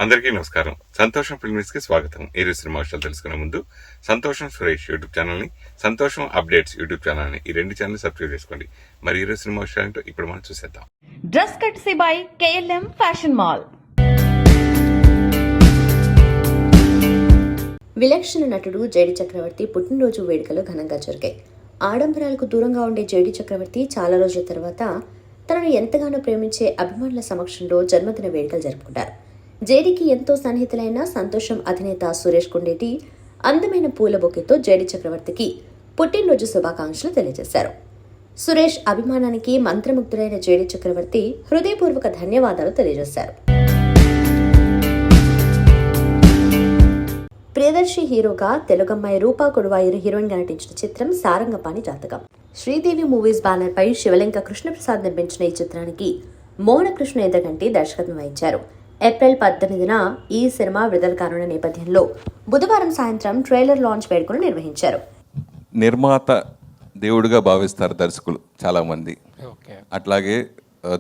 అందరికీ నమస్కారం. సంతోషం ఫిల్మ్స్ కి స్వాగతం. ఈ రోజు సినిమా విషయాలు తెలుసుకునే ముందు సంతోషం సురేష్ యూట్యూబ్ ఛానల్ ని, సంతోషం అప్డేట్స్ యూట్యూబ్ ఛానల్ ని, ఈ రెండు ఛానల్ సబ్స్క్రైబ్ చేసుకోండి. మరి ఈ రోజు సినిమా విషయాలు ఇప్పుడు మనం చూసేద్దాం. Dress కట్సీ by KLM fashion mall. విలక్షణ నటుడు జేడి చక్రవర్తి పుట్టినరోజు వేడుకలు ఘనంగా జరిగాయి. ఆడంబరాలకు దూరంగా ఉండే జేడి చక్రవర్తి చాలా రోజుల తర్వాత తనను ఎంతగానో ప్రేమించే అభిమానుల సమక్షంలో జన్మదిన వేడుకలు జరుపుకుంటారు. జేడీకి ఎంతో సన్నిహితులైన సంతోషం అధినేత సురేష్ కొండేటి అందమైన పూల బొకేతో జేడి చక్రవర్తికి పుట్టినరోజు శుభాకాంక్షలు తెలియజేశారు. సురేష్ అభిమానానికి మంత్రముగ్ధులైన జేడి చక్రవర్తి హృదయపూర్వక ధన్యవాదాలు తెలియజేశారు. ప్రియదర్శి హీరోగా తెలుగమ్మాయి రూపా కొడువాయూరు హీరోయిన్ గా నటించిన చిత్రం సారంగపాణి జాతకం. శ్రీదేవి మూవీస్ బ్యానర్ పై శివలింక కృష్ణప్రసాద్ నిర్మించిన ఈ చిత్రానికి మోహనకృష్ణ ఎదగంటి దర్శకత్వం వహించారు. ఏప్రిల్ 18న ఈ సినిమా విడుదల కానున్న నేపథ్యంలో బుధవారం సాయంత్రం ట్రైలర్ లాంచ్ వేడుకలు నిర్వహించారు. నిర్మాత దేవుడిగా భావిస్తారు దర్శకులు చాలామంది. అట్లాగే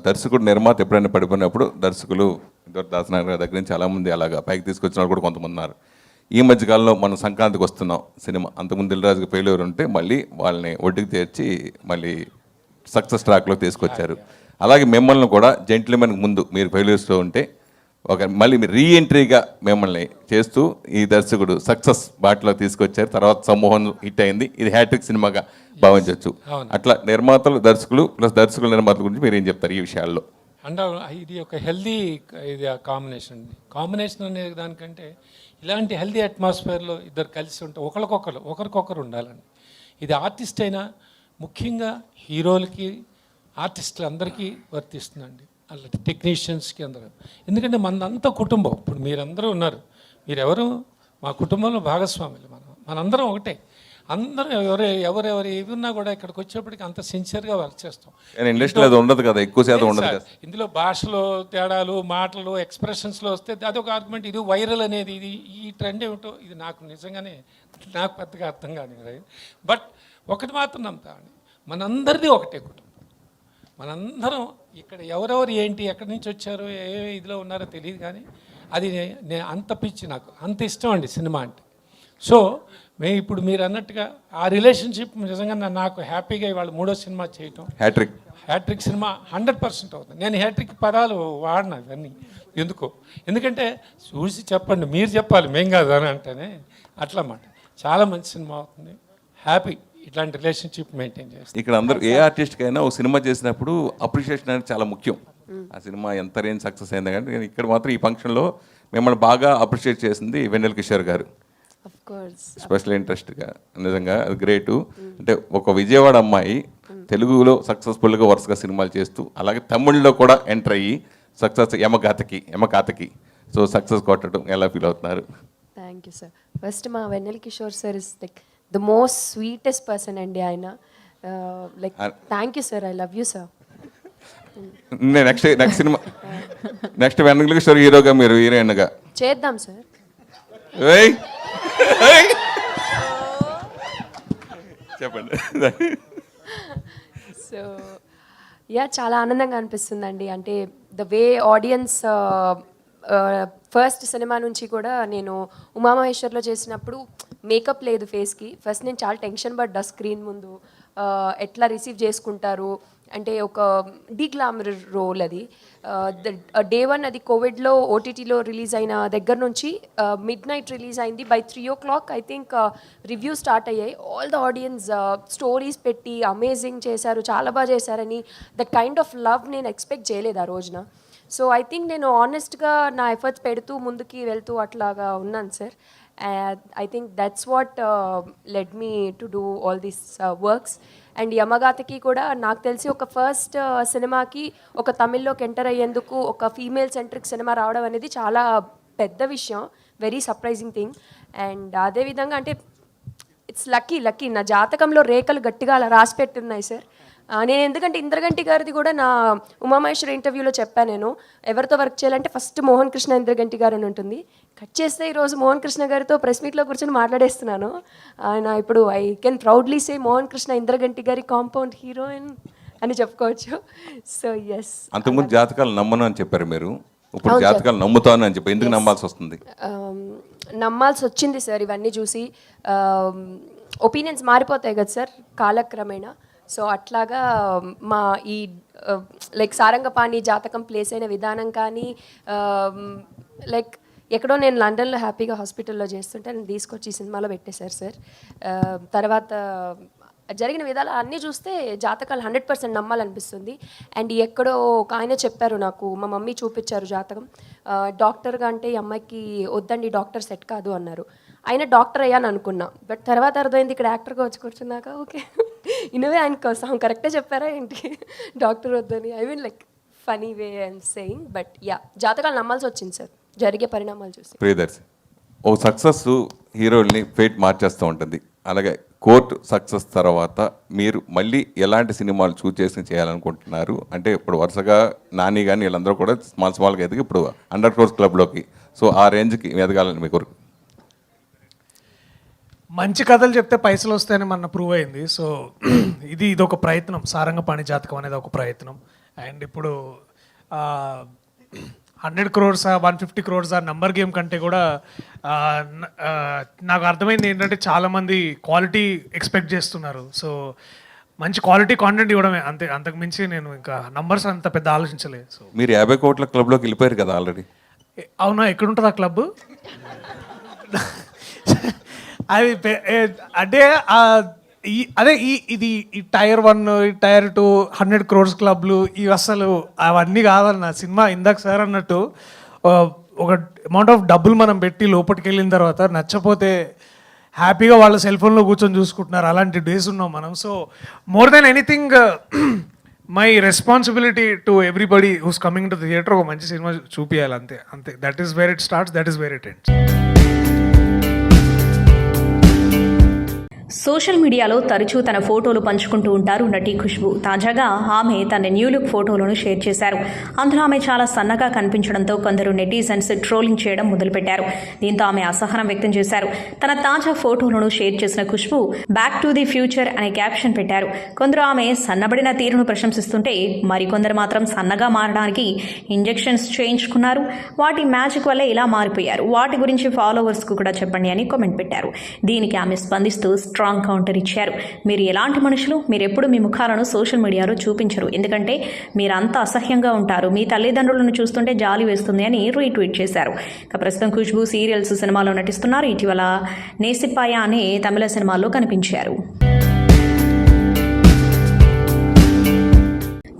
దర్శకుడు నిర్మాత ఎప్పుడైనా పడిపోయినప్పుడు దర్శకులు దాసనారాయణ దగ్గర నుంచి చాలామంది అలాగా పైకి తీసుకొచ్చిన వాళ్ళు కూడా కొంతమంది ఉన్నారు. ఈ మధ్యకాలంలో మనం సంక్రాంతికి వస్తున్నాం సినిమా, అంతకుముందు దిల్రాజుకి ఫెయిల్యూర్ ఉంటే మళ్ళీ వాళ్ళని ఒడ్డుకి తెచ్చి మళ్ళీ సక్సెస్ ట్రాక్లో తీసుకొచ్చారు. అలాగే మిమ్మల్ని కూడా జెంట్లమెన్కి ముందు మీరు ఫెయిల్యూర్స్లో ఉంటే మళ్ళీ రీఎంట్రీగా మిమ్మల్ని చేస్తూ ఈ దర్శకుడు సక్సెస్ బాటలో తీసుకొచ్చారు. తర్వాత సమ్మోహన్ హిట్ అయింది, ఇది హ్యాట్రిక్ సినిమాగా భావించవచ్చు. అట్లా నిర్మాతలు దర్శకులు ప్లస్ దర్శకుల నిర్మాతల గురించి మీరు ఏం చెప్తారు ఈ విషయాల్లో? అంటే ఇది ఒక హెల్దీ ఇది కాంబినేషన్ అనే దానికంటే ఇలాంటి హెల్దీ అట్మాస్ఫియర్లో ఇద్దరు కలిసి ఉంటే ఒకరికొకరు ఉండాలండి. ఇది ఆర్టిస్ట్ అయినా ముఖ్యంగా హీరోలకి ఆర్టిస్టులందరికీ వర్తిస్తుందండి, అలాంటి టెక్నీషియన్స్కి అందరూ. ఎందుకంటే మనంతా కుటుంబం. ఇప్పుడు మీరందరూ ఉన్నారు, మీరెవరు మా కుటుంబంలో భాగస్వాములు. మనందరం ఒకటే. అందరూ ఎవరెవరు ఏవి ఉన్నా కూడా ఇక్కడికి వచ్చేప్పటికి అంత సిన్సియర్గా వర్క్ చేస్తాం. ఇండస్ట్రీలో ఉండదు కదా, ఎక్కువ శాతం ఉండదు కదా. ఇందులో భాషలో తేడాలు, మాటలు, ఎక్స్ప్రెషన్స్లో వస్తే అదొక ఆర్గ్యుమెంట్. ఇది వైరల్ అనేది, ఈ ట్రెండ్ ఏమిటో ఇది నాకు నిజంగానే నాకు పెద్దగా అర్థం కాదు. బట్ ఒకటి మాత్రం నమ్ముతామండి, మనందరిది ఒకటే కుటుంబం. మనందరం ఇక్కడ ఎవరెవరు ఏంటి ఎక్కడి నుంచి వచ్చారో ఏ ఇదిలో ఉన్నారో తెలియదు, కానీ అది నేను అంత పిచ్చి, నాకు అంత ఇష్టం అండి సినిమా అంటే. సో ఇప్పుడు మీరు అన్నట్టుగా ఆ రిలేషన్షిప్ నిజంగా నాకు హ్యాపీగా ఇవాళ 3వ సినిమా చేయటం, హ్యాట్రిక్ సినిమా 100% అవుతుంది. నేను హ్యాట్రిక్ పదాలు వాడినా ఇవన్నీ ఎందుకంటే చూసి చెప్పండి, మీరు చెప్పాలి, మేం కాదు అని అంటేనే అట్లా మాట. చాలా మంచి సినిమా అవుతుంది, హ్యాపీ ఇట్లాంటి రిలేషన్షిప్ మెయింటైన్ చేస్తాం. ఇక్కడ అందరూ ఏ ఆర్టిస్ట్కైనా ఒక సినిమా చేసినప్పుడు అప్రిషియేషన్ అనేది చాలా ముఖ్యం. ఆ సినిమా ఎంత రేంజ్ సక్సెస్ అయింది, కానీ ఇక్కడ మాత్రం ఈ ఫంక్షన్లో మిమ్మల్ని బాగా అప్రిషియేట్ చేసింది వెన్నెల కిషోర్ గారు. స్పెషల్ ఇంట్రెస్ట్గా నిజంగా అది గ్రేటు. అంటే ఒక విజయవాడ అమ్మాయి తెలుగులో సక్సెస్ఫుల్గా వరుసగా సినిమాలు చేస్తూ, అలాగే తమిళ్లో కూడా ఎంటర్ అయ్యి సక్సెస్ యమకాతకి సో సక్సెస్ కొట్టడం ఎలా ఫీల్ అవుతున్నారు? Thank you sir. ఫస్ట్ మా Vennela Kishore sir is like the most sweetest person అండి ఆయన. Like thank you sir, I love you sir. Next cinema next Vennela Kishore హీరోగా, మీరు హీరోయిన్గా చేద్దాం సార్. చెప్పండి. సో చాలా ఆనందంగా అనిపిస్తుందండి. అంటే the way audience first cinema నుంచి కూడా నేను ఉమామహేశ్వర్లో చేసినప్పుడు మేకప్ లేదు ఫేస్కి. ఫస్ట్ నేను చాలా టెన్షన్ పడ్డా స్క్రీన్ ముందు, ఎట్లా రిసీవ్ చేసుకుంటారు అంటే ఒక డీగ్లామర్ రోల్ అది. డే 1 అది కోవిడ్లో ఓటీటీలో రిలీజ్ అయిన దగ్గర నుంచి మిడ్నైట్ రిలీజ్ అయింది. By 3 o'clock I think review start అయ్యాయి. ఆల్ ద ఆడియన్స్ స్టోరీస్ పెట్టి అమేజింగ్ చేశారు, చాలా బాగా చేశారని. దట్ కైండ్ ఆఫ్ లవ్ నేను ఎక్స్పెక్ట్ చేయలేదు ఆ రోజున. సో ఐ థింక్ నేను ఆనెస్ట్గా నా ఎఫర్ట్స్ పెడుతూ ముందుకి వెళ్తూ అట్లాగా ఉన్నాను sir. I think that's what led me to do all these works. And యమగాతకి కూడా నాకు తెలిసి ఒక ఫస్ట్ సినిమాకి ఒక తమిళ్లోకి ఎంటర్ అయ్యేందుకు ఒక ఫీమేల్ సెంట్రిక్ సినిమా రావడం అనేది చాలా పెద్ద విషయం, వెరీ సర్ప్రైజింగ్ థింగ్. అండ్ అదేవిధంగా అంటే ఇట్స్ లక్కీ నా జాతకంలో రేఖలు గట్టిగా అలా రాసి పెట్టున్నాయి సార్. నేను ఎందుకంటే ఇంద్రగంటి గారిది కూడా నా ఉమామహేశ్వర ఇంటర్వ్యూలో చెప్పాను, నేను ఎవరితో వర్క్ చేయాలంటే ఫస్ట్ మోహన్ కృష్ణ ఇంద్రగంటి గారు అని ఉంటుంది. కట్ చేస్తే ఈరోజు మోహన్ కృష్ణ గారితో ప్రెస్ మీట్లో కూర్చొని మాట్లాడేస్తున్నాను. ఆయన ఇప్పుడు I can proudly say Mohan Krishna Indraganti గారి కాంపౌండ్ హీరోయిన్ అని చెప్పుకోవచ్చు. So yes. అంతకుముందు జాతకాలు నమ్మను అని చెప్పారు మీరు, ఇప్పుడు జాతకాలు నమ్ముతాను అని చెప్పి ఎందుకు నమ్మాల్సి వస్తుంది? నమ్మాల్సి వచ్చింది సార్ ఇవన్నీ చూసి. ఒపీనియన్స్ మారిపోతాయి కదా సార్ కాలక్రమేణా. సో అట్లాగా మా ఈ లైక్ సారంగపాణి జాతకం ప్లేస్ అయిన విధానం కానీ లైక్ ఎక్కడో నేను లండన్లో హ్యాపీగా హాస్పిటల్లో చేస్తుంటే నేను తీసుకొచ్చి ఈ సినిమాలో పెట్టేశారు సార్. తర్వాత జరిగిన విధాలు అన్నీ చూస్తే జాతకాలు 100% నమ్మాలనిపిస్తుంది. అండ్ ఎక్కడో ఒక ఆయన చెప్పారు నాకు, మా మమ్మీ చూపించారు జాతకం, డాక్టర్గా అంటే ఈ అమ్మాయికి వద్దండి డాక్టర్ సెట్ కాదు అన్నారు. ఆయన డాక్టర్ అయ్యాను అనుకున్నా, బట్ తర్వాత అర్థమైంది ఇక్కడ యాక్టర్గా వచ్చి కూర్చున్నాక ఓకే ఇన్నవే ఆయన కరెక్టే చెప్పారా ఏంటి డాక్టర్ వద్దని. I mean like funny way and saying, but yeah జాతకాలు నమ్మాల్సి వచ్చింది సార్ జరిగే పరిణామాలు చూసి. ప్రియదర్శి, ఓ సక్సెస్ హీరోల్ని ఫేట్ మార్చేస్తూ ఉంటుంది. అలాగే కోర్టు సక్సెస్ తర్వాత మీరు మళ్ళీ ఎలాంటి సినిమాలు చూస్ చేసి చేయాలనుకుంటున్నారు? అంటే ఇప్పుడు వరుసగా నాని కానీ వీళ్ళందరూ కూడా స్మాల్గా ఎదిగి ఇప్పుడు 100 crores క్లబ్లోకి, సో ఆ రేంజ్కి ఎదగాలని మీ కోరిక. మంచి కథలు చెప్తే పైసలు వస్తాయని మన ప్రూవ్ అయింది. సో ఇదొక ప్రయత్నం, సారంగపాణి జాతకం అనేది ఒక ప్రయత్నం. అండ్ ఇప్పుడు 100 crores 150 crores నంబర్ గేమ్ కంటే కూడా నాకు అర్థమైంది ఏంటంటే చాలామంది క్వాలిటీ ఎక్స్పెక్ట్ చేస్తున్నారు. సో మంచి క్వాలిటీ కాంటెంట్ ఇవ్వడమే అంతే, అంతకు మించి నేను ఇంకా నంబర్స్ అంత పెద్ద ఆలోచించలేదు. సో మీరు 50 crores క్లబ్లోకి వెళ్ళిపోయారు కదా ఆల్రెడీ. అవునా, ఎక్కడుంటుంది ఆ క్లబ్? అది అంటే అదే ఇది ఈ Tier 1 Tier 2 100 crores క్లబ్లు ఇవి అసలు అవన్నీ కాదన్న. సినిమా ఇందాక సార్ అన్నట్టు ఒక అమౌంట్ ఆఫ్ డబ్బులు మనం పెట్టి లోపలికి వెళ్ళిన తర్వాత నచ్చపోతే హ్యాపీగా వాళ్ళ సెల్ ఫోన్లో కూర్చొని చూసుకుంటున్నారు. అలాంటి డేస్ ఉన్నాం మనం. So more than anything my responsibility to everybody who's coming to the theatre ఒక మంచి సినిమా చూపించాలి, అంతే అంతే. That is where it starts, that is where it ends. Social మీడియాలో తరచూ తన ఫోటోలు పంచుకుంటూ ఉంటారు నటి ఖుష్బూ. తాజాగా ఆమె తన న్యూ లుక్ ఫోటోలను షేర్ చేశారు. అందులో ఆమె చాలా సన్నగా కనిపించడంతో కొందరు నెటిజన్స్ ట్రోలింగ్ చేయడం మొదలుపెట్టారు. దీంతో ఆమె అసహనం వ్యక్తం చేశారు. తన తాజా ఫోటోలను షేర్ చేసిన Khushbu back to the future అనే క్యాప్షన్ పెట్టారు. కొందరు ఆమె సన్నబడిన తీరును ప్రశంసిస్తుంటే మరికొందరు మాత్రం సన్నగా మారడానికి ఇంజెక్షన్స్ చేయించుకున్నారు, వాటి మ్యాజిక్ వల్లే ఇలా మారిపోయారు, వాటి గురించి ఫాలోవర్స్కు కూడా చెప్పండి అని కామెంట్ పెట్టారు. దీనికి ఆమె స్పందిస్తూ స్ట్రాంగ్ కౌంటర్ ఇచ్చారు. మీరు ఎలాంటి మనుషులు? మీరెప్పుడు మీ ముఖాలను సోషల్ మీడియాలో చూపించరు, ఎందుకంటే మీరంత అసహ్యంగా ఉంటారు, మీ తల్లిదండ్రులను చూస్తుంటే జాలి వేస్తుంది అని రీట్వీట్ చేశారు. ఇక ప్రస్తుతం ఖుష్బూ సీరియల్స్ సినిమాలో నటిస్తున్నారు. ఇటీవల నేసిపాయ అనే తమిళ సినిమాల్లో కనిపించారు.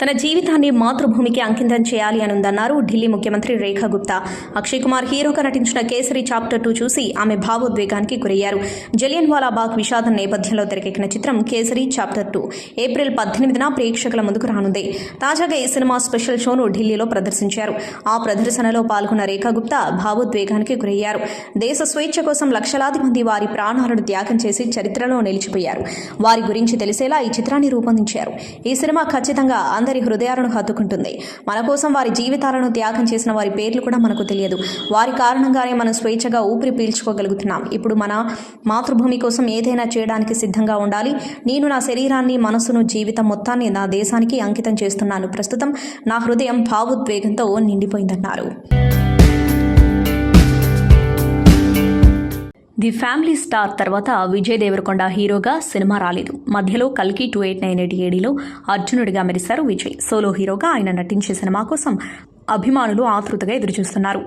తన జీవితాన్ని మాతృభూమికి అంకితం చేయాలి అని ఉందన్నారు ఢిల్లీ ముఖ్యమంత్రి రేఖా గుప్తా. అక్షయ్ కుమార్ హీరోగా నటించిన కేసరి చాప్టర్ 2 చూసి ఆమె భావోద్వేగానికి గురయ్యారు. జలియన్వాలా బాగ్ విషాదం నేపథ్యంలో తెరకెక్కిన చిత్రం కేసరి చాప్టర్ 2 ఏప్రిల్ 18న ప్రేక్షకుల ముందుకు రానుంది. తాజాగా ఈ సినిమా స్పెషల్ షోను ఢిల్లీలో ప్రదర్శించారు. ఆ ప్రదర్శనలో పాల్గొన్న రేఖా గుప్తా భావోద్వేగానికి గురయ్యారు. దేశ స్వేచ్ఛ కోసం లక్షలాది మంది వారి ప్రాణాలను త్యాగం చేసి చరిత్రలో నిలిచిపోయారు. వారి గురించి తెలిసేలా ఈ చిత్రాన్ని రూపొందించారు. ఈ సినిమా ఖచ్చితంగా అందరి హృదయాలను హత్తుకుంటుంది. మన కోసం వారి జీవితాలను త్యాగం చేసిన వారి పేర్లు కూడా మనకు తెలియదు. వారి కారణంగానే మనం స్వేచ్ఛగా ఊపిరి పీల్చుకోగలుగుతున్నాం. ఇప్పుడు మన మాతృభూమి కోసం ఏదైనా చేయడానికి సిద్ధంగా ఉండాలి. నేను నా శరీరాన్ని, మనసును, జీవితం మొత్తాన్ని నా దేశానికి అంకితం చేస్తున్నాను. ప్రస్తుతం నా హృదయం భావోద్వేగంతో నిండిపోయిందన్నారు. ది ఫ్యామిలీ స్టార్ తర్వాత విజయ్ దేవరకొండ హీరోగా సినిమా రాలేదు. మధ్యలో కల్కి 2898 అర్జునుడిగా మెరిశారు విజయ్. సోలో హీరోగా ఆయన నటించే సినిమా కోసం అభిమానులు ఆతృతగా ఎదురుచూస్తున్నారు.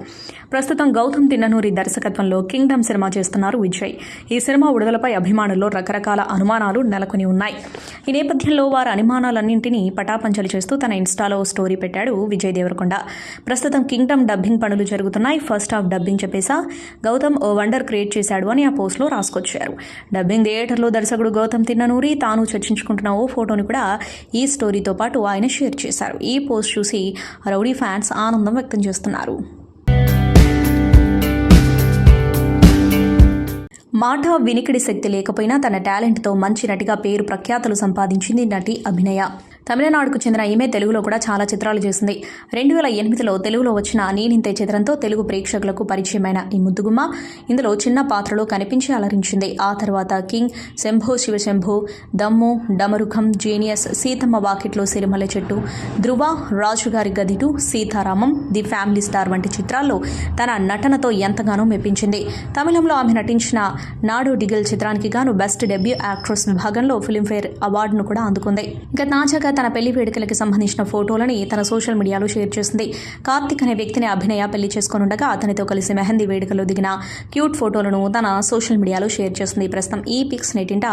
ప్రస్తుతం గౌతమ్ తిన్ననూరి దర్శకత్వంలో కింగ్డమ్ సినిమా చేస్తున్నారు విజయ్. ఈ సినిమా విడుదలపై అభిమానుల్లో రకరకాల అనుమానాలు నెలకొని ఉన్నాయి. ఈ నేపథ్యంలో వారి అనుమానాలన్నింటినీ పటాపంచలు చేస్తూ తన ఇన్స్టాలో స్టోరీ పెట్టాడు విజయ్ దేవరకొండ. ప్రస్తుతం కింగ్డమ్ డబ్బింగ్ పనులు జరుగుతున్నాయి. ఫస్ట్ హాఫ్ డబ్బింగ్ చెప్పేసా గౌతమ్ ఓ వండర్ క్రియేట్ చేశాడు అని ఆ పోస్ట్లో రాసుకొచ్చారు. డబ్బింగ్ థియేటర్లో దర్శకుడు గౌతమ్ తిన్ననూరి తాను చర్చించుకుంటున్న ఓ ఫోటోని కూడా ఈ స్టోరీతో పాటు ఆయన షేర్ చేశారు. ఈ పోస్ట్ చూసి రౌడీ ఫ్యాన్స్ ఆనందం వ్యక్తం చేస్తున్నారు. మాట వినికిడి శక్తి లేకపోయినా తన టాలెంట్తో మంచి నటిగా పేరు ప్రఖ్యాతలు సంపాదించింది నటి అభినయ. తమిళనాడుకు చెందిన ఈమె తెలుగులో కూడా చాలా చిత్రాలు చేసింది. 2008లో తెలుగులో వచ్చిన నీనింతే చిత్రంతో తెలుగు ప్రేక్షకులకు పరిచయమైన ఈ ముద్దుగుమ్మ ఇందులో చిన్న పాత్రలో కనిపించి అలరించింది. ఆ తర్వాత కింగ్, శంభో శివశంభో, దమ్ము, డమరుఖం, జీనియస్, సీతమ్మ వాకిట్లో సిరిమల్లె చెట్టు, ధ్రువ, రాజుగారి గదిటు, సీతారామం, ది ఫ్యామిలీ స్టార్ వంటి చిత్రాల్లో తన నటనతో ఎంతగానో మెప్పించింది. తమిళంలో ఆమె నటించిన నాడు డిగిల్ చిత్రానికి గాను బెస్ట్ డెబ్యూ యాక్ట్రెస్ విభాగంలో ఫిల్మ్ఫేర్ అవార్డును కూడా అందుకుంది. ఇక తాజాగా తన పెళ్లి వేడుకలకి సంబంధించిన ఫోటోలని తన సోషల్ మీడియాలో షేర్ చేసింది. కార్తిక్ అనే వ్యక్తిని అభినయ పెళ్లి చేసుకోనుండగా అతనితో కలిసి మెహందీ వేడుకలో దిగిన క్యూట్ ఫోటోలను తన సోషల్ మీడియాలో షేర్ చేసింది. ప్రస్తుతం ఈ పిక్స్ నెటింట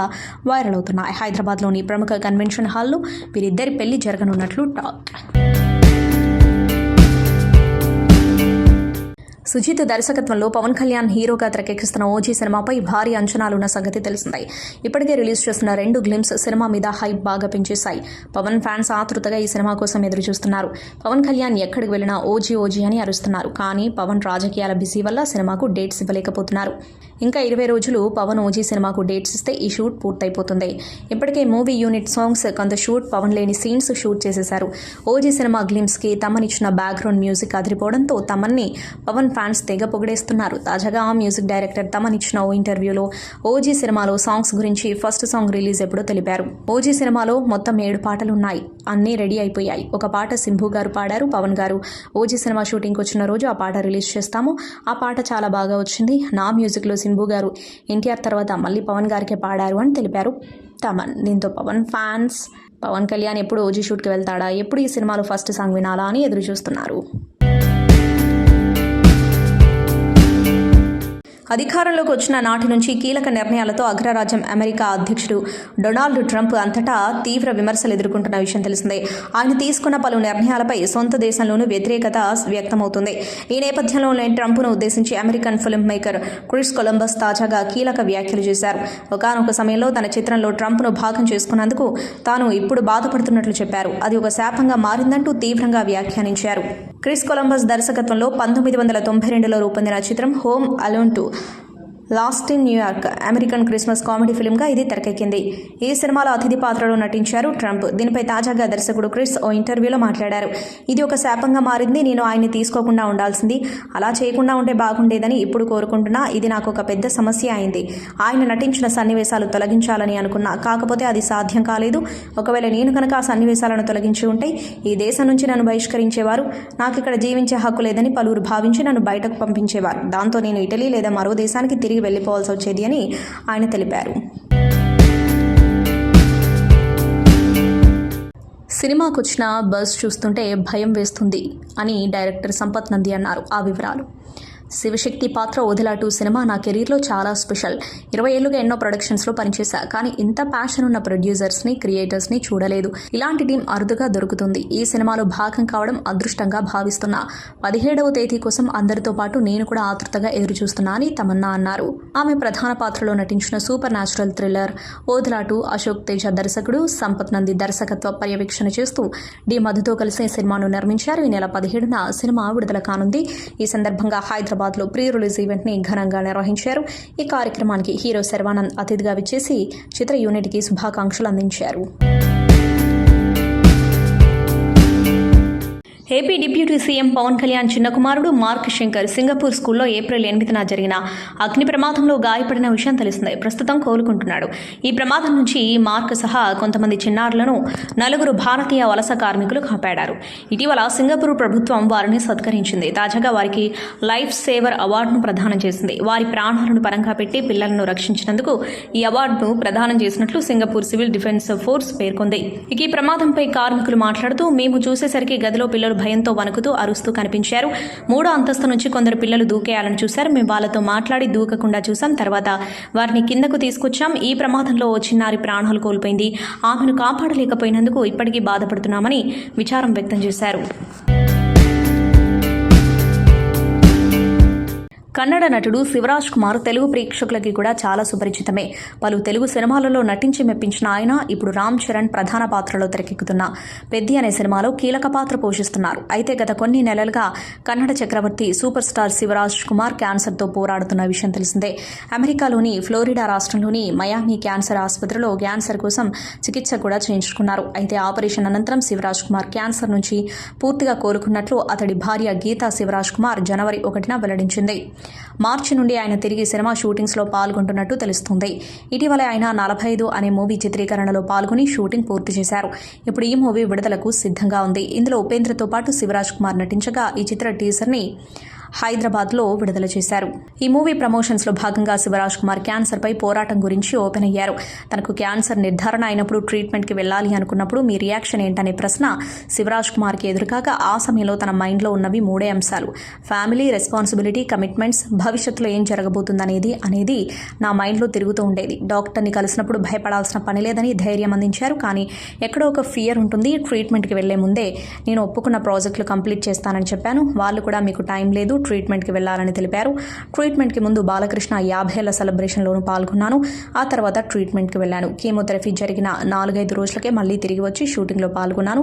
వైరల్ అవుతున్నాయి. హైదరాబాద్లోని ప్రముఖ కన్వెన్షన్ హాల్లో వీరిద్దరి పెళ్లి జరగనున్నట్లు టాక్. సుజిత్ దర్శకత్వంలో పవన్ కళ్యాణ్ హీరోగా తెరకెక్కిస్తున్న ఓజీ సినిమాపై భారీ అంచనాలున్న సంగతి తెలిసిందే. ఇప్పటికే రిలీజ్ చేస్తున్న 2 గ్లిమ్స్ సినిమా మీద హైప్ బాగా పెంచేశాయి. పవన్ ఫ్యాన్స్ ఆతృతగా ఈ సినిమా కోసం ఎదురు చూస్తున్నారు. పవన్ కళ్యాణ్ ఎక్కడికి వెళ్ళినా ఓజీ ఓజీ అని అరుస్తున్నారు. కానీ పవన్ రాజకీయాల బిజీ వల్ల సినిమాకు డేట్స్ ఇవ్వలేకపోతున్నారు. ఇంకా 20 రోజులు పవన్ ఓజీ సినిమాకు డేట్స్ ఇస్తే ఈ షూట్ పూర్తయిపోతుంది. ఇప్పటికే మూవీ యూనిట్ సాంగ్స్ కొంత షూట్, పవన్ లేని సీన్స్ షూట్ చేసేశారు. ఓజీ సినిమా గ్లిమ్స్కి తమనిచ్చిన బ్యాక్గ్రౌండ్ మ్యూజిక్ అదిరిపోవడంతో తమన్ని పవన్ ఫ్యాన్స్ తెగ పొగిడేస్తున్నారు. తాజాగా మ్యూజిక్ డైరెక్టర్ తమన్ ఇచ్చిన ఓ ఇంటర్వ్యూలో ఓజీ సినిమాలో సాంగ్స్ గురించి ఫస్ట్ సాంగ్ రిలీజ్ ఎప్పుడో తెలిపారు. ఓజీ సినిమాలో మొత్తం 7 పాటలు ఉన్నాయి. అన్నీ రెడీ అయిపోయాయి. ఒక పాట సింభు గారు పాడారు. పవన్ గారు ఓజీ సినిమా షూటింగ్కి వచ్చిన రోజు ఆ పాట రిలీజ్ చేస్తాము. ఆ పాట చాలా బాగా వచ్చింది. నా మ్యూజిక్లో సింభు గారు ఎన్టీఆర్ తర్వాత మళ్ళీ పవన్ గారికే పాడారు అని తెలిపారు తమన్. దీంతో పవన్ ఫ్యాన్స్ పవన్ కళ్యాణ్ ఎప్పుడు ఓజీ షూట్కి వెళ్తాడా, ఎప్పుడు ఈ సినిమాలో ఫస్ట్ సాంగ్ వినాలా అని ఎదురు చూస్తున్నారు. అధికారంలోకి వచ్చిన నాటి నుంచి కీలక నిర్ణయాలతో అగ్రరాజ్యం అమెరికా అధ్యక్షుడు డొనాల్డ్ ట్రంప్ అంతటా తీవ్ర విమర్శలు ఎదుర్కొంటున్న విషయం తెలిసిందే. ఆయన తీసుకున్న పలు నిర్ణయాలపై సొంత దేశంలోనూ వ్యతిరేకత వ్యక్తమవుతుంది. ఈ నేపథ్యంలో ట్రంప్ను ఉద్దేశించి American film maker Chris Columbus తాజాగా కీలక వ్యాఖ్యలు చేశారు. ఒకానొక సమయంలో తన చిత్రంలో ట్రంప్ను భాగం చేసుకున్నందుకు తాను ఇప్పుడు బాధపడుతున్నట్లు చెప్పారు. అది ఒక శాపంగా మారిందంటూ తీవ్రంగా వ్యాఖ్యానించారు. క్రిస్ కొలంబస్ దర్శకత్వంలో 1992లో రూపొందిన చిత్రం home alone 2 last in New York American Christmas comedy ఫిల్మ్గా ఇది తెరకెక్కింది. ఈ సినిమాలో అతిథి పాత్రలో నటించారు ట్రంప్. దీనిపై తాజాగా దర్శకుడు క్రిస్ ఓ ఇంటర్వ్యూలో మాట్లాడారు. ఇది ఒక శాపంగా మారింది. నేను ఆయన్ని తీసుకోకుండా ఉండాల్సింది. అలా చేయకుండా ఉంటే బాగుండేదని ఇప్పుడు కోరుకుంటున్నా. ఇది నాకు ఒక పెద్ద సమస్య అయింది. ఆయన నటించిన సన్నివేశాలు తొలగించాలని అనుకున్నా. కాకపోతే అది సాధ్యం కాలేదు. ఒకవేళ నేను కనుక ఆ సన్నివేశాలను తొలగించి ఉంటే ఈ దేశం నుంచి నన్ను బహిష్కరించేవారు. నాకు ఇక్కడ జీవించే హక్కు లేదని పలువురు భావించి నన్ను బయటకు పంపించేవారు. దాంతో నేను ఇటలీ లేదా మరో దేశానికి తిరిగి వెళ్ళిపోవాల్సి వచ్చేది అని ఆయన తెలిపారు. సినిమాకు వచ్చిన బజ్ చూస్తుంటే భయం వేస్తుంది అని డైరెక్టర్ సంపత్ నంది అన్నారు. ఆ వివరాలు: శివశక్తి పాత్ర ఓదెలా 2 సినిమా నా కెరీర్లో చాలా స్పెషల్. 20 ఏళ్లుగా ఎన్నో ప్రొడక్షన్స్లో పనిచేశా. కానీ ఇంత ప్యాషన్ ఉన్న ప్రొడ్యూసర్స్ని, క్రియేటర్స్ని చూడలేదు. ఇలాంటి టీం అరుదుగా దొరుకుతుంది. ఈ సినిమాలో భాగం కావడం అదృష్టంగా భావిస్తున్నా. 17వ తేదీ కోసం అందరితో పాటు నేను కూడా ఆతృతగా ఎదురు చూస్తున్నా అని తమన్నా అన్నారు. ఆమె ప్రధాన పాత్రలో నటించిన super natural thriller Odela 2 Ashok Teja దర్శకుడు, సంపత్ నంది దర్శకత్వ పర్యవేక్షణ చేస్తూ డి మధుతో కలిసి సినిమాను నిర్మించారు. ఈ నెల 17న సినిమా విడుదల కానుంది. ఈ సందర్భంగా హైదరాబాద్లో ప్రీ రిలీజ్ ఈవెంట్ని ఘనంగా నిర్వహించారు. ఈ కార్యక్రమానికి హీరో శర్వానంద్ అతిథిగా విచ్చేసి చిత్ర యూనిట్కి శుభాకాంక్షలు అందించారు. AP deputy CM Pawan Kalyan చిన్న కుమారుడు మార్క్ శంకర్ సింగపూర్ స్కూల్లో ఏప్రిల్ 8న జరిగిన అగ్ని ప్రమాదంలో గాయపడిన విషయం తెలిసిందే. ప్రస్తుతం కోలుకుంటున్నాడు. ఈ ప్రమాదం నుంచి మార్క్ సహా కొంతమంది చిన్నారులను 4 భారతీయ వలస కార్మికులు కాపాడారు. ఇటీవల సింగపూర్ ప్రభుత్వం వారిని సత్కరించింది. తాజాగా వారికి లైఫ్ సేవర్ అవార్డును ప్రదానం చేసింది. వారి ప్రాణాలను పరంగా పెట్టి పిల్లలను రక్షించినందుకు ఈ అవార్డును ప్రదానం చేసినట్లు సింగపూర్ సివిల్ డిఫెన్స్ ఫోర్స్ పేర్కొంది. ఇక ఈ ప్రమాదంపై కార్మికులు మాట్లాడుతూ, మేము చూసేసరికి గదిలో పిల్లలు భయంతో వణుకుతూ అరుస్తూ కనిపించారు. 3వ అంతస్తు నుంచి కొందరు పిల్లలు దూకేయాలని చూశారు. మేము వాళ్ళతో మాట్లాడి దూకకుండా చూసాం. తర్వాత వారిని కిందకు తీసుకొచ్చాం. ఈ ప్రమాదంలో ఓ చిన్నారి ప్రాణాలు కోల్పోయింది. ఆమెను కాపాడలేకపోయినందుకు ఇప్పటికీ బాధపడుతున్నామని విచారం వ్యక్తం చేశారు. కన్నడ నటుడు శివరాజ్ కుమార్ తెలుగు ప్రేక్షకులకి కూడా చాలా సుపరిచితమే. పలు తెలుగు సినిమాలలో నటించి మెప్పించిన ఆయన ఇప్పుడు రామ్ చరణ్ ప్రధాన పాత్రలో తెరకెక్కుతున్న పెద్ది అనే సినిమాలో కీలక పాత్ర పోషిస్తున్నారు. అయితే గత కొన్ని నెలలుగా కన్నడ చక్రవర్తి సూపర్ స్టార్ శివరాజ్ కుమార్ క్యాన్సర్తో పోరాడుతున్న విషయం తెలిసిందే. అమెరికాలోని ఫ్లోరిడా రాష్ట్రంలోని మయామి క్యాన్సర్ ఆసుపత్రిలో క్యాన్సర్ కోసం చికిత్స కూడా చేయించుకున్నారు. అయితే ఆపరేషన్ అనంతరం శివరాజ్ కుమార్ క్యాన్సర్ నుంచి పూర్తిగా కోలుకున్నట్లు అతడి భార్య గీతా శివరాజ్ కుమార్ జనవరి 1న వెల్లడించింది. మార్చి నుండి ఆయన తిరిగి సినిమా షూటింగ్స్లో పాల్గొంటున్నట్టు తెలుస్తుంది. ఇటీవల ఆయన 45 అనే మూవీ చిత్రీకరణలో పాల్గొని షూటింగ్ పూర్తి చేశారు. ఇప్పుడు ఈ మూవీ విడుదలకు సిద్ధంగా ఉంది. ఇందులో ఉపేంద్రతో పాటు శివరాజ్ కుమార్ నటించగా ఈ చిత్ర టీజర్ని హైదరాబాద్లో విడుదల చేశారు. ఈ మూవీ ప్రమోషన్స్లో భాగంగా శివరాజ్ కుమార్ క్యాన్సర్పై పోరాటం గురించి ఓపెన్ అయ్యారు. తనకు క్యాన్సర్ నిర్ధారణ అయినప్పుడు ట్రీట్మెంట్కి వెళ్ళాలి అనుకున్నప్పుడు మీ రియాక్షన్ ఏంటనే ప్రశ్న శివరాజ్ కుమార్కి ఎదురుకాగా ఆ సమయంలో తన మైండ్లో ఉన్నవి 3 అంశాలు: ఫ్యామిలీ, రెస్పాన్సిబిలిటీ, కమిట్మెంట్స్. భవిష్యత్తులో ఏం జరగబోతుందనేది నా మైండ్లో తిరుగుతూ ఉండేది. డాక్టర్ని కలిసినప్పుడు భయపడాల్సిన పని లేదని ధైర్యం అందించారు. కానీ ఎక్కడో ఒక ఫియర్ ఉంటుంది. ట్రీట్మెంట్కి వెళ్లే ముందే నేను ఒప్పుకున్న ప్రాజెక్టులు కంప్లీట్ చేస్తానని చెప్పాను. వాళ్ళు కూడా మీకు టైం లేదు, ట్రీట్మెంట్కి వెళ్లాలని తెలిపారు. ట్రీట్మెంట్కి ముందు బాలకృష్ణ 50 ఏళ్ల సెలబ్రేషన్లోనూ పాల్గొన్నాను. ఆ తర్వాత ట్రీట్మెంట్కి వెళ్ళాను. కీమోథెరపీ జరిగిన 4-5 రోజులకే మళ్ళీ తిరిగి వచ్చి షూటింగ్లో పాల్గొన్నాను.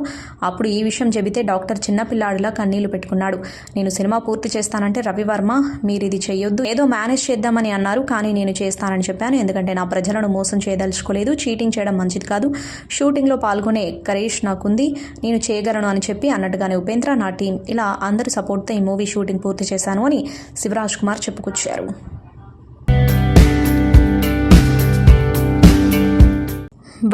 అప్పుడు ఈ విషయం చెబితే డాక్టర్ చిన్నపిల్లాడిలా కన్నీళ్లు పెట్టుకున్నాడు. నేను సినిమా పూర్తి చేస్తానంటే రవివర్మ మీరు ఇది చేయొద్దు, ఏదో మేనేజ్ చేద్దామని అన్నారు. కానీ నేను చేస్తానని చెప్పాను. ఎందుకంటే నా ప్రజలను మోసం చేయదలుచుకోలేదు. చీటింగ్ చేయడం మంచిది కాదు. షూటింగ్లో పాల్గొనే కరేష్ నాకుంది, నేను చేయగలను అని చెప్పి అన్నట్టుగానే ఉపేంద్ర, నా టీం, ఇలా అందరి సపోర్ట్తో ఈ మూవీ షూటింగ్ పూర్తి చేశాను అని శివరాజ్ కుమార్ చెప్పుకొచ్చారు.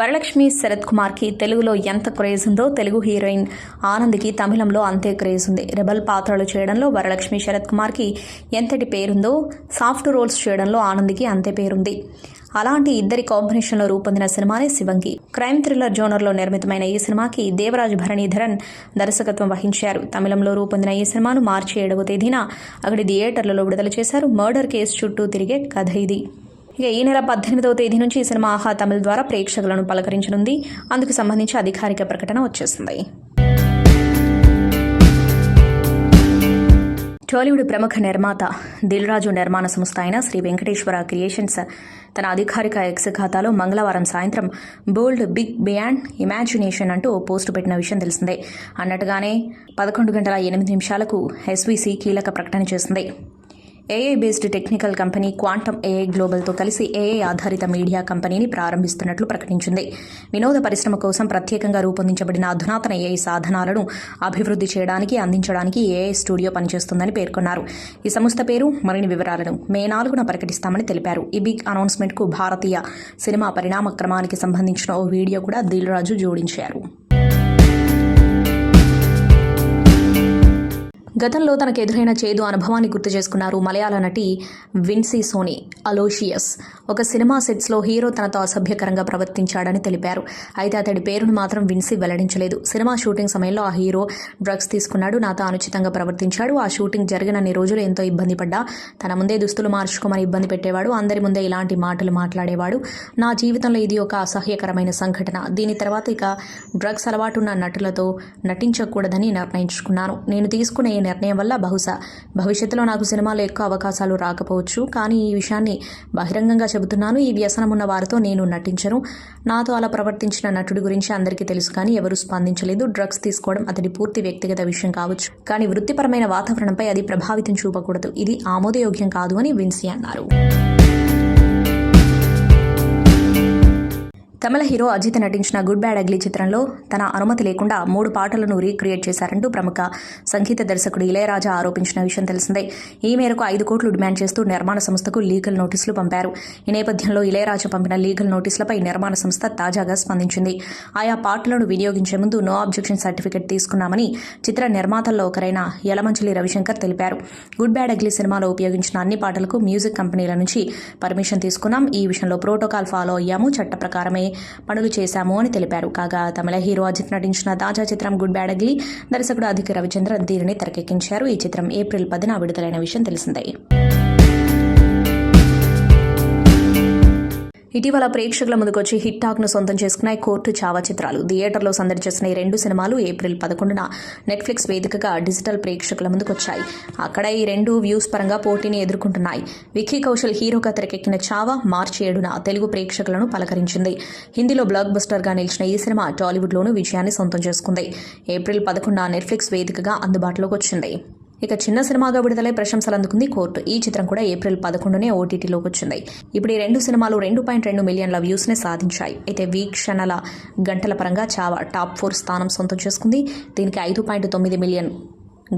వరలక్ష్మి శరత్ కుమార్కి తెలుగులో ఎంత క్రేజ్ ఉందో తెలుగు హీరోయిన్ ఆనంద్కి తమిళంలో అంతే క్రేజ్ ఉంది. రెబల్ పాత్రలు చేయడంలో వరలక్ష్మి శరత్ కుమార్కి ఎంతటి పేరుందో సాఫ్ట్ రోల్స్ చేయడంలో ఆనంద్కి అంతే పేరుంది. అలాంటి ఇద్దరి కాంబినేషన్లో రూపొందిన సినిమానే శివంగి. క్రైమ్ థ్రిల్లర్ జోనర్లో నిర్మితమైన ఈ సినిమాకి దేవరాజ్ భరణీధరన్ దర్శకత్వం వహించారు. తమిళంలో రూపొందిన ఈ సినిమాను మార్చి 7వ తేదీన అక్కడి థియేటర్లలో విడుదల చేశారు. మర్డర్ కేసు చుట్టూ తిరిగే కథ ఇది. ఇక ఈ నెల 18వ తేదీ నుంచి ఈ సినిమా ఆహా తమిళ ద్వారా ప్రేక్షకులను పలకరించనుంది. అందుకు సంబంధించి అధికారిక ప్రకటన వచ్చేసింది. టాలీవుడ్ ప్రముఖ నిర్మాత దిల్ రాజు నిర్మాణ సంస్థ అయిన శ్రీ వెంకటేశ్వర క్రియేషన్స్ తన అధికారిక ఎక్స్ ఖాతాలో మంగళవారం సాయంత్రం బోల్డ్ బిగ్ బియాండ్ ఇమాజినేషన్ అంటూ పోస్టు పెట్టిన విషయం తెలిసిందే. అన్నట్టుగానే 11:08 ఎస్వీసీ కీలక ప్రకటన చేసింది. AI based technical company quantum AI గ్లోబల్తో కలిసి ఏఐ ఆధారిత మీడియా కంపెనీని ప్రారంభిస్తున్నట్లు ప్రకటించింది. వినోద పరిశ్రమ కోసం ప్రత్యేకంగా రూపొందించబడిన అధునాతన ఏఐ సాధనాలను అభివృద్ధి చేయడానికి, అందించడానికి ఏఐ స్టూడియో పనిచేస్తుందని పేర్కొన్నారు. ఈ సంస్థ పేరు, మరిన్ని వివరాలను మే 4న ప్రకటిస్తామని తెలిపారు. ఈ బిగ్ అనౌన్స్మెంట్కు భారతీయ సినిమా పరిణామ క్రమానికి సంబంధించిన ఓ వీడియో కూడా దిల్ రాజు జోడించారు. గతంలో తనకు ఎదురైన చేదు అనుభవాన్ని గుర్తు చేసుకున్నారు మలయాళ నటి విన్సీ సోనీ. అలోషియస్ ఒక సినిమా సెట్స్లో హీరో తనతో అసభ్యకరంగా ప్రవర్తించాడని తెలిపారు. అయితే అతడి పేరును మాత్రం విన్సీ వెల్లడించలేదు. సినిమా షూటింగ్ సమయంలో ఆ హీరో డ్రగ్స్ తీసుకున్నాడు, నాతో అనుచితంగా ప్రవర్తించాడు. ఆ షూటింగ్ జరిగినన్ని రోజులు ఎంతో ఇబ్బంది పడ్డా. తన ముందే దుస్తులు మార్చుకోమని ఇబ్బంది పెట్టేవాడు, అందరి ముందే ఇలాంటి మాటలు మాట్లాడేవాడు. నా జీవితంలో ఇది ఒక అసహ్యకరమైన సంఘటన. దీని తర్వాత ఇక డ్రగ్స్ అలవాటున్న నటులతో నటించకూడదని నిర్ణయించుకున్నాను. నేను తీసుకునే నిర్ణయం వల్ల బహుశా భవిష్యత్తులో నాకు సినిమాలో ఎక్కువ అవకాశాలు రాకపోవచ్చు. కానీ ఈ విషయాన్ని బహిరంగంగా చెబుతున్నాను. ఈ వ్యసనం ఉన్న వారితో నేను నటించను. నాతో అలా ప్రవర్తించిన నటుడి గురించి అందరికీ తెలుసు, కానీ ఎవరూ స్పందించలేదు. డ్రగ్స్ తీసుకోవడం అతడి పూర్తి వ్యక్తిగత విషయం కావచ్చు, కానీ వృత్తిపరమైన వాతావరణంపై అది ప్రభావితం చూపకూడదు. ఇది ఆమోదయోగ్యం కాదు అని విన్సీ అన్నారు. తమిళ హీరో అజిత్ నటించిన గుడ్ బ్యాడ్ అగ్లీ చిత్రంలో తన అనుమతి లేకుండా 3 పాటలను రీక్రియేట్ చేశారంటూ ప్రముఖ సంగీత దర్శకుడు ఇళయరాజా ఆరోపించిన విషయం తెలిసిందే. ఈ మేరకు 5 కోట్లు డిమాండ్ చేస్తూ నిర్మాణ సంస్థకు లీగల్ నోటీసులు పంపారు. ఈ నేపథ్యంలో ఇళయరాజా పంపిన లీగల్ నోటీసులపై నిర్మాణ సంస్థ తాజాగా స్పందించింది. ఆయా పాటలను వినియోగించే ముందు నో అబ్జెక్షన్ సర్టిఫికెట్ తీసుకున్నామని చిత్ర నిర్మాతల్లో ఒకరైన యలమంచిలి రవిశంకర్ తెలిపారు. గుడ్ బ్యాడ్ అగ్లీ సినిమాలో ఉపయోగించిన అన్ని పాటలకు మ్యూజిక్ కంపెనీల నుంచి పర్మిషన్ తీసుకున్నాం. ఈ విషయంలో ప్రోటోకాల్ ఫాలో అయ్యాము, చట్ట ప్రకారమే పనులు చేశాము అని తెలిపారు. కాగా తమిళ హీరో అజిత్ నటించిన తాజా చిత్రం గుడ్ బ్యాడ్ అగ్లీ దర్శకుడు అధిక రవిచంద్రన్ దీనిని తెరకెక్కించారు. ఈ చిత్రం ఏప్రిల్ 10న విడుదలైన విషయం తెలిసిందే. ఇటీవల ప్రేక్షకుల ముందుకొచ్చి హిట్ టాక్ను సొంతం చేసుకున్నాయి కోర్టు చావా చిత్రాలు. థియేటర్లో సందడి చేసిన ఈ 2 సినిమాలు ఏప్రిల్ 11న నెట్ఫ్లిక్స్ వేదికగా డిజిటల్ ప్రేక్షకుల ముందుకొచ్చాయి. అక్కడ ఈ 2 వ్యూస్ పరంగా పోటీని ఎదుర్కొంటున్నాయి. విక్కీ కౌశల్ హీరోగా తెరకెక్కిన చావా మార్చి 7న తెలుగు ప్రేక్షకులను పలకరించింది. హిందీలో బ్లాక్ బస్టర్గా నిలిచిన ఈ సినిమా టాలీవుడ్లోనూ విజయాన్ని సొంతం చేసుకుంది. ఏప్రిల్ 11న నెట్ఫ్లిక్స్ వేదికగా అందుబాటులోకి వచ్చింది. ఇక చిన్న సినిమాగా విడుదలై ప్రశంసలు అందుకుంది కోర్టు. ఈ చిత్రం కూడా ఏప్రిల్ 11నే ఓటీటీలోకి వచ్చింది. ఇప్పుడు ఈ 2 సినిమాలు 2.2 మిలియన్ల వ్యూస్ని సాధించాయి. అయితే వీక్షణల గంటల పరంగా చావా టాప్ 4 స్థానం సొంతం చేసుకుంది. దీనికి 5.9 మిలియన్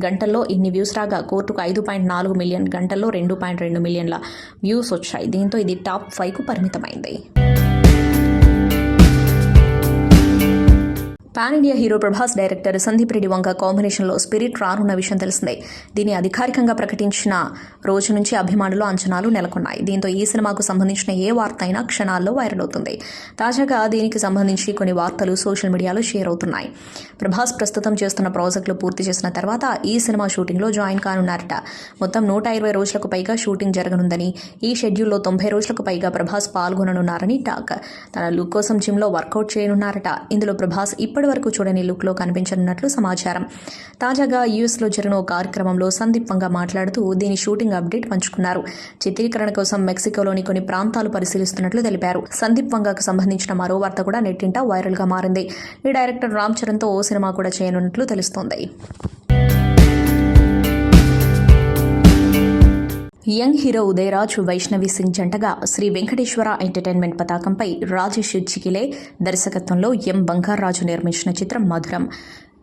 గంటల్లో ఇన్ని వ్యూస్ రాగా కోర్టుకు 5.4 మిలియన్ గంటల్లో 2.2 మిలియన్ల వ్యూస్ వచ్చాయి. దీంతో ఇది టాప్ 5కు పరిమితమైంది. Pan India hero Prabhas director Sandeep Reddy Vanga కాంబినేషన్లో స్పిరిట్ రానున్న విషయం తెలిసిందే. దీన్ని అధికారికంగా ప్రకటించిన రోజు నుంచి అభిమానులు అంచనాలు నెలకొన్నాయి. దీంతో ఈ సినిమాకు సంబంధించిన ఏ వార్త అయినా క్షణాల్లో వైరల్ అవుతుంది. తాజాగా దీనికి సంబంధించి కొన్ని వార్తలు సోషల్ మీడియాలో షేర్ అవుతున్నాయి. ప్రభాస్ ప్రస్తుతం చేస్తున్న ప్రాజెక్టులు పూర్తి చేసిన తర్వాత ఈ సినిమా షూటింగ్లో జాయిన్ కానున్నారట. మొత్తం 120 రోజులకు పైగా షూటింగ్ జరగనుందని, ఈ షెడ్యూల్లో 90 రోజులకు పైగా ప్రభాస్ పాల్గొననున్నారని టాక్. తన లుక్ కోసం జిమ్లో వర్కౌట్ చేయనున్నారట. ఇందులో ప్రభాస్ ఇప్పటి వరకు చూడని లుక్లో కనిపించనున్నట్లు సమాచారం. తాజాగా యూఎస్లో జరిగిన ఓ కార్యక్రమంలో సందీప్ వంగ మాట్లాడుతూ దీని షూటింగ్ అప్డేట్ పంచుకున్నారు. చిత్రీకరణ కోసం మెక్సికోలోని కొన్ని ప్రాంతాలు పరిశీలిస్తున్నట్లు తెలిపారు. సందీప్ వంగకు సంబంధించిన మరో వార్త కూడా నెట్టింట వైరల్ గా మారింది. ఈ డైరెక్టర్ రామ్ చరణ్తో ఓ సినిమా కూడా చేయనున్నట్లు తెలుస్తోంది. యంగ్ హీరో ఉదయరాజ్, వైష్ణవి సింగ్ జంటగా శ్రీ వెంకటేశ్వర ఎంటర్టైన్మెంట్ పతాకంపై రాజేష్ చికిలే దర్శకత్వంలో ఎం బంగారాజు నిర్మించిన చిత్రం మధురం.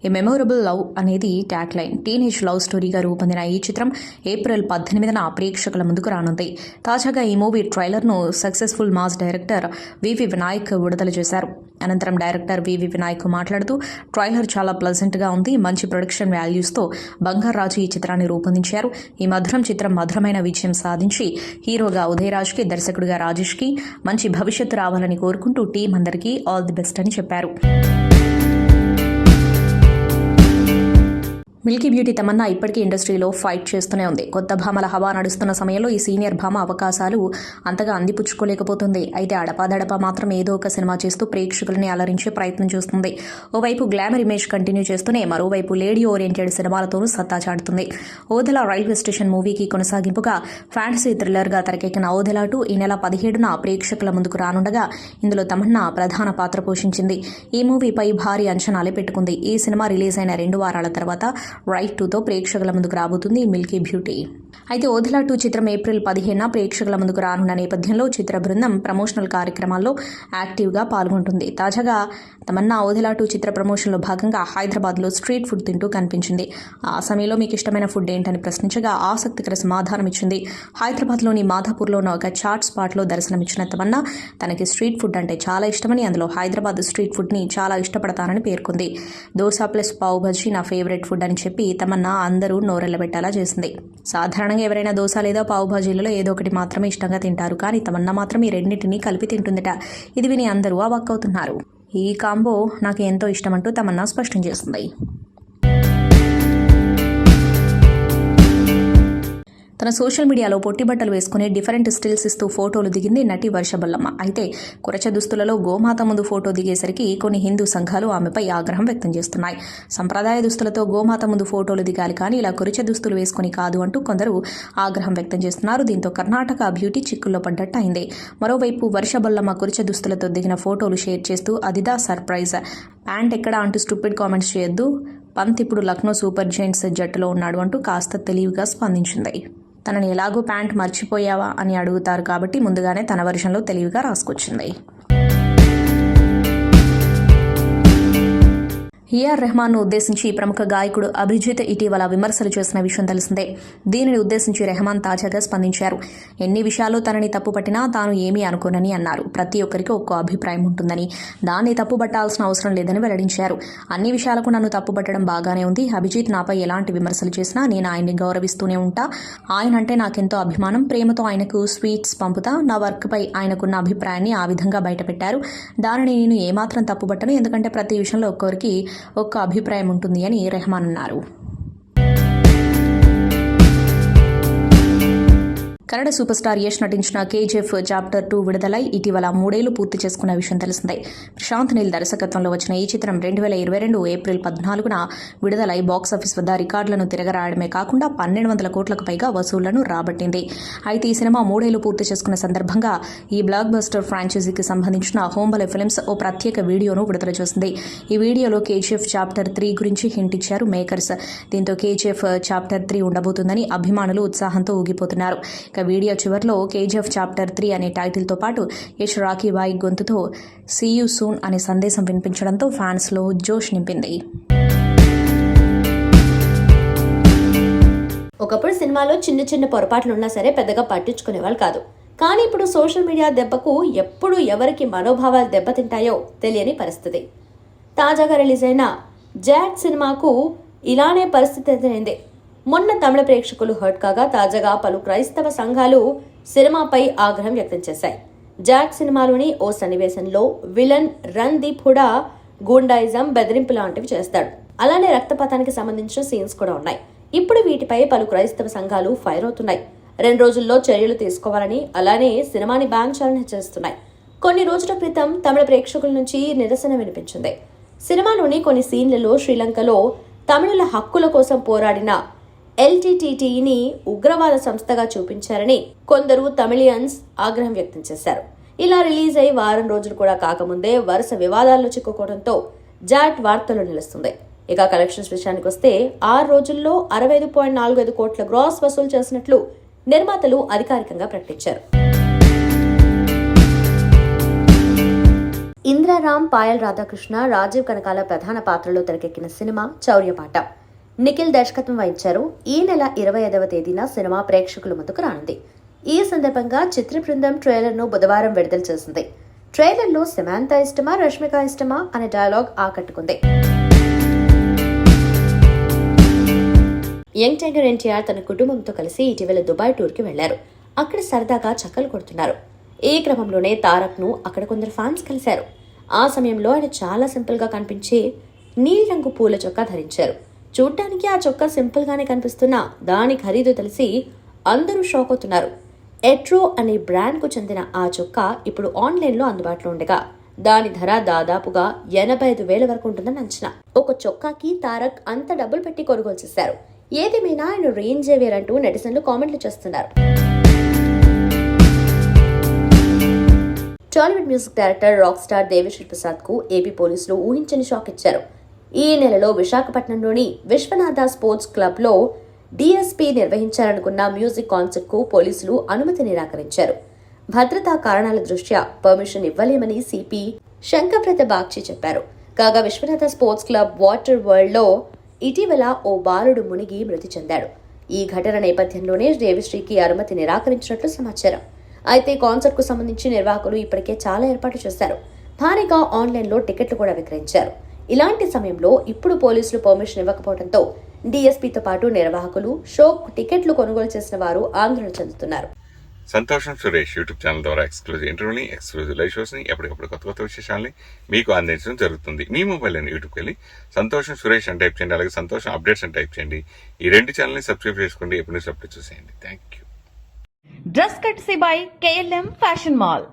ఏ మెమొరబుల్ లవ్ అనేది ట్యాగ్ లైన్. టీనేజ్ లవ్ స్టోరీగా రూపొందిన ఈ చిత్రం ఏప్రిల్ 18న ప్రేక్షకుల ముందుకు రానుంది. తాజాగా ఈ మూవీ ట్రైలర్ను సక్సెస్ఫుల్ మాస్ డైరెక్టర్ వివి వినాయక్ విడుదల చేశారు. అనంతరం డైరెక్టర్ వివి వినాయక్ మాట్లాడుతూ ట్రైలర్ చాలా ప్లెజెంట్గా ఉంది, మంచి ప్రొడక్షన్ వాల్యూస్తో బంగారాజు ఈ చిత్రాన్ని రూపొందించారు. ఈ మధురం చిత్రం మధురమైన విజయం సాధించి హీరోగా ఉదయరాజ్కి, దర్శకుడిగా రాజేష్కి మంచి భవిష్యత్తు రావాలని కోరుకుంటూ టీం అందరికీ ఆల్ ది బెస్ట్ అని చెప్పారు. మిల్కీ బ్యూటీ తమన్నా ఇప్పటికీ ఇండస్ట్రీలో ఫైట్ చేస్తూనే ఉంది. కొత్త భామల హవా నడుస్తున్న సమయంలో ఈ సీనియర్ భామ అవకాశాలు అంతగా అందిపుచ్చుకోలేకపోతుంది. అయితే అడపాదడపా మాత్రం ఏదో ఒక సినిమా చేస్తూ ప్రేక్షకులని అలరించే ప్రయత్నం చేస్తుంది. ఓవైపు గ్లామర్ ఇమేజ్ కంటిన్యూ చేస్తూనే మరోవైపు లేడీ ఓరియంటెడ్ సినిమాలతోనూ సత్తా చాటుతుంది. ఓదెల రైల్వే స్టేషన్ మూవీకి కొనసాగింపుగా ఫ్యాంటసీ థ్రిల్లర్గా తెరకెక్కిన ఓదెల 2 ఈ నెల 17న ప్రేక్షకుల ముందుకు రానుండగా ఇందులో తమన్నా ప్రధాన పాత్ర పోషించింది. ఈ మూవీపై భారీ అంచనాలే పెట్టుకుంది. ఈ సినిమా రిలీజ్ అయిన 2 వారాల తర్వాత రైట్ 2తో ప్రేక్షకుల ముందుకు రాబోతుంది మిల్కీ బ్యూటీ. అయితే ఓదెల 2 చిత్రం ఏప్రిల్ 15న ప్రేక్షకుల ముందుకు రానున్న నేపథ్యంలో చిత్ర బృందం ప్రమోషనల్ కార్యక్రమాల్లో యాక్టివ్గా పాల్గొంటుంది. తాజాగా తమన్నా ఓదెల 2 చిత్ర ప్రమోషన్లో భాగంగా హైదరాబాద్లో స్ట్రీట్ ఫుడ్ తింటూ కనిపించింది. ఆ సమయంలో మీకు ఇష్టమైన ఫుడ్ ఏంటని ప్రశ్నించగా ఆసక్తికర సమాధానం ఇచ్చింది. హైదరాబాద్లోని మాధాపూర్లో ఉన్న ఒక చాట్ స్పాట్లో దర్శనమిచ్చిన తమన్నా తనకి స్ట్రీట్ ఫుడ్ అంటే చాలా ఇష్టమని, అందులో హైదరాబాద్ స్ట్రీట్ ఫుడ్ని చాలా ఇష్టపడతానని పేర్కొంది. దోశ ప్లస్ పావ్ బజ్జీ నా ఫేవరెట్ ఫుడ్ అని చెప్పి తమన్నా అందరూ నోరెళ్లబెట్టేలా చేసింది. సాధారణంగా ఎవరైనా దోశ లేదా పావు భాజీలలో ఏదో ఒకటి మాత్రమే ఇష్టంగా తింటారు, కానీ తమన్నా మాత్రం ఈ రెండింటినీ కలిపి తింటుందట. ఇది విని అందరూ అవాక్కవుతున్నారు. ఈ కాంబో నాకు ఎంతో ఇష్టమంటూ తమన్నా స్పష్టం చేస్తుంది. తన సోషల్ మీడియాలో పొట్టి బట్టలు వేసుకుని డిఫరెంట్ స్టిల్స్ ఇస్తూ ఫోటోలు దిగింది నటి వర్షబల్లమ్మ. అయితే కురచ దుస్తులలో గోమాత ముందు ఫోటో దిగేసరికి కొన్ని హిందూ సంఘాలు ఆమెపై ఆగ్రహం వ్యక్తం చేస్తున్నాయి. సంప్రదాయ దుస్తులతో గోమాత ముందు ఫోటోలు దిగాలి, కానీ ఇలా కురచ దుస్తులు వేసుకుని కాదు అంటూ కొందరు ఆగ్రహం వ్యక్తం చేస్తున్నారు. దీంతో కర్ణాటక బ్యూటీ చిక్కుల్లో పడ్డట్టు అయింది. మరోవైపు వర్షబల్లమ్మ కురచ దుస్తులతో దిగిన ఫోటోలు షేర్ చేస్తూ అదిదా సర్ప్రైజ్, ప్యాంట్ ఎక్కడ అంటూ స్టూపిడ్ కామెంట్స్ చేయొద్దు, పంత్ ఇప్పుడు లక్నో సూపర్ జైంట్స్ జట్టులో ఉన్నాడు అంటూ కాస్త తెలివిగా స్పందించింది. తనని ఎలాగో ప్యాంట్ మర్చిపోయావా అని అడుగుతారు కాబట్టి ముందుగానే తన వర్షన్లో తెలివిగా రాసుకొచ్చింది. ఏఆర్ రెహమాన్ను ఉద్దేశించి ప్రముఖ గాయకుడు అభిజిత్ ఇటీవల విమర్శలు చేసిన విషయం తెలిసిందే. దీనిని ఉద్దేశించి రెహమాన్ తాజాగా స్పందించారు. ఎన్ని విషయాల్లో తనని తప్పుపట్టినా తాను ఏమీ అనుకోనని అన్నారు. ప్రతి ఒక్కరికి ఒక్కో అభిప్రాయం ఉంటుందని, దాన్ని తప్పుపట్టాల్సిన అవసరం లేదని వెల్లడించారు. అన్ని విషయాలకు నన్ను తప్పుపట్టడం బాగానే ఉంది. అభిజిత్ నాపై ఎలాంటి విమర్శలు చేసినా నేను ఆయన్ని గౌరవిస్తూనే ఉంటా. ఆయన అంటే నాకెంతో అభిమానం, ప్రేమతో ఆయనకు స్వీట్స్ పంపుతా. నా వర్క్పై ఆయనకున్న అభిప్రాయాన్ని ఆ విధంగా బయటపెట్టారు. దానిని నేను ఏమాత్రం తప్పుపట్టను, ఎందుకంటే ప్రతి విషయంలో ఒక్కొక్కరికి ఒక్క అభిప్రాయం ఉంటుంది అని రెహమాన్ అన్నారు. కన్నడ సూపర్ స్టార్ యష్ నటించిన కేజీఎఫ్ చాప్టర్ 2 విడుదలై ఇటీవల 3 ఏళ్లు పూర్తి చేసుకున్న విషయం తెలిసిందే. ప్రశాంత్ నీల్ దర్శకత్వంలో వచ్చిన ఈ చిత్రం 2022 ఏప్రిల్ 14న విడుదలై బాక్సాఫీస్ వద్ద రికార్డులను తిరగరాయడమే కాకుండా 1200 కోట్లకు పైగా వసూళ్లను రాబట్టింది. అయితే ఈ సినిమా 3 ఏళ్లు పూర్తి చేసుకున్న సందర్భంగా ఈ బ్లాక్ బస్టర్ ఫ్రాంచైజీకి సంబంధించిన హోంబలే ఫిల్మ్స్ ఓ ప్రత్యేక వీడియోను విడుదల చేసింది. ఈ వీడియోలో కేజీఎఫ్ చాప్టర్ 3 గురించి హింట్ ఇచ్చారు మేకర్స్. దీంతో కేజీఎఫ్ చాప్టర్ 3 ఉండబోతుందని అభిమానులు ఉత్సాహంతో ఊగిపోతున్నారు. ఇక వీడియో చివర్లో కేజీఎఫ్ చాప్టర్ 3 అనే టైటిల్తో పాటు యష్ రాకీ బాయ్ గొంతుతో సీ యూ సూన్ అనే సందేశం వినిపించడంతో ఫ్యాన్స్లో జోష్ నింపింది. ఒకప్పుడు సినిమాలో చిన్న చిన్న పొరపాట్లు ఉన్నా సరే పెద్దగా పట్టించుకునేవాళ్ళు కాదు. కానీ ఇప్పుడు సోషల్ మీడియా దెబ్బకు ఎప్పుడు ఎవరికి మనోభావాలు దెబ్బతింటాయో తెలియని పరిస్థితి. తాజాగా రిలీజ్ అయిన జాట్ సినిమాకు ఇలానే పరిస్థితి ఎదురైంది. మొన్న తమిళ ప్రేక్షకులు హర్ట్ కాగా తాజాగా పలు క్రైస్తవ సంఘాలు సినిమాపై ఆగ్రహం వ్యక్తం చేశాయి. జాట్ సినిమాలోని ఓ సన్నివేశంలో విలన్ రణ్దీప్ హుడా గూండాయిజం, బెదిరింపు లాంటివి చేస్తాడు. అలానే రక్తపాతానికి సంబంధించిన సీన్స్ కూడా ఉన్నాయి. ఇప్పుడు వీటిపై పలు క్రైస్తవ సంఘాలు ఫైర్ అవుతున్నాయి. 2 రోజుల్లో చర్యలు తీసుకోవాలని, అలానే సినిమాని బ్యాన్ చేయాలని హెచ్చరిస్తున్నాయి. కొన్ని రోజుల క్రితం తమిళ ప్రేక్షకుల నుంచి నిరసన వినిపించింది. సినిమాలోని కొన్ని సీన్లలో శ్రీలంకలో తమిళుల హక్కుల కోసం పోరాడిన ఎల్టీటీటీని ఉగ్రవాద సంస్థగా చూపించారని కొందరు తమిళియన్స్ ఆగ్రహం వ్యక్తం చేశారు. ఇలా రిలీజ్ అయి వారం రోజులు కూడా కాకముందే వరుస వివాదాల్లో చిక్కుకోవడంతో జాట్ వార్తల్లో నిలుస్తుంది. ఇక కలెక్షన్స్ విషయానికి వస్తే 6 రోజుల్లో 65.45 కోట్ల గ్రాస్ వసూలు చేసినట్లు నిర్మాతలు అధికారికంగా ప్రకటించారు. ఇంద్రారాం, పాయల్ రాధాకృష్ణ, రాజీవ్ కనకాల ప్రధాన పాత్రలో తెరకెక్కిన సినిమా చౌర్యపాట. నిఖిల్ దర్శకత్వం వహించారు. ఈ నెల 25వ తేదీన సినిమా ప్రేక్షకుల ముందుకు రానుంది. ఈ సందర్భంగా చిత్ర బృందం ట్రైలర్ను బుధవారం విడుదల చేసింది. ట్రైలర్లో సమాంతా ఇష్టమా, రష్మిక ఇష్టమా అనే డైలాగ్ ఆకట్టుకుంది. యంగ్ టైగర్ ఎన్టీఆర్ తన కుటుంబంతో కలిసి ఇటీవల దుబాయ్ టూర్కి వెళ్లారు. అక్కడ సరదాగా చక్కలు కొడుతున్నారు. ఈ క్రమంలోనే తారక్ ను అక్కడ కొందరు ఫ్యాన్స్ కలిశారు. ఆ సమయంలో ఆయన చాలా సింపుల్ గా కనిపించే నీలిరంగు పూల చొక్కా ధరించారు. చూడ్డానికి ఆ చొక్కా సింపుల్ గానే కనిపిస్తున్నా దాని ఖరీదు తెలిసి అందరూ షాక్ అవుతున్నారు. ఎట్రో అనే బ్రాండ్ కు చెందిన ఆ చొక్కా ఇప్పుడు ఆన్లైన్ లో అందుబాటులో ఉండగా దాని ధర దాదాపుగా 85,000 వరకు ఉంటుందని అంచనా. ఒక చొక్కాకి తారక్ అంత డబ్బులు పెట్టి కొనుగోలు చేశారు. ఏదేమైనా ఆయన రేంజ్ జేవియర్ అంటూ నెటిజన్లు కామెంట్లు చేస్తున్నారు. Tollywood music director rock star Devi Sri Prasad కు ఏపీ పోలీసులు ఊహించని షాక్ ఇచ్చారు. ఈ నెలలో విశాఖపట్నంలోని విశ్వనాథ స్పోర్ట్స్ క్లబ్ లో డీఎస్పీ నిర్వహించాలనుకున్న మ్యూజిక్ కాన్సర్ట్ కు పోలీసులు అనుమతి నిరాకరించారు. భద్రతా కారణాల దృష్ట్యా పర్మిషన్ ఇవ్వలేమని సిపి శంకర్ప్రత బాగ్చి చెప్పారు. కాగా Viswanatha sports club water world లో ఇటీవల ఓ బాలుడు మునిగి మృతి చెందాడు. ఈ ఘటన నేపథ్యంలోనే దేవిశ్రీకి అనుమతి నిరాకరించినట్లు సమాచారం. అయితే కాన్సర్ట్ కు సంబంధించి నిర్వాహకులు ఇప్పటికే చాలా ఏర్పాట్లు చేశారు. భారీగా ఆన్లైన్ లో టికెట్లు కూడా విక్రయించారు. ఇలాంటి సమయంలో ఇప్పుడు పోలీసులు పర్మిషన్ ఇవ్వకపోవడంతో డీఎస్పీతో పాటు నిర్వాహకులు, షో టికెట్లు కొనుగోలు చేసిన వారు ఆందోళన చెందుతున్నారు. సంతోషం సురేష్ యూట్యూబ్ ఛానల్ ద్వారా ఎక్స్క్లూజివ్ ఇంటర్వ్యూని, ఎక్స్క్లూజివ్ లైవ్ షోస్ ని, ఎప్పటికప్పుడు కొత్త విశేషాలని మీకు అందించడం జరుగుతుంది. మీ మొబైల్ అని యూట్యూబ్కి వెళ్ళి సంతోషం సురేష్ అని టైప్ చేయండి. అలాగే సంతోషం అప్డేట్స్ అని టైప్ చేయండి. ఈ 2 ఛానల్ని సబ్స్క్రైబ్ చేసుకోండి. ఎప్పుడు అప్డేట్ చూసేయండి. Thank you. Dress కట్సీ by KLM fashion mall.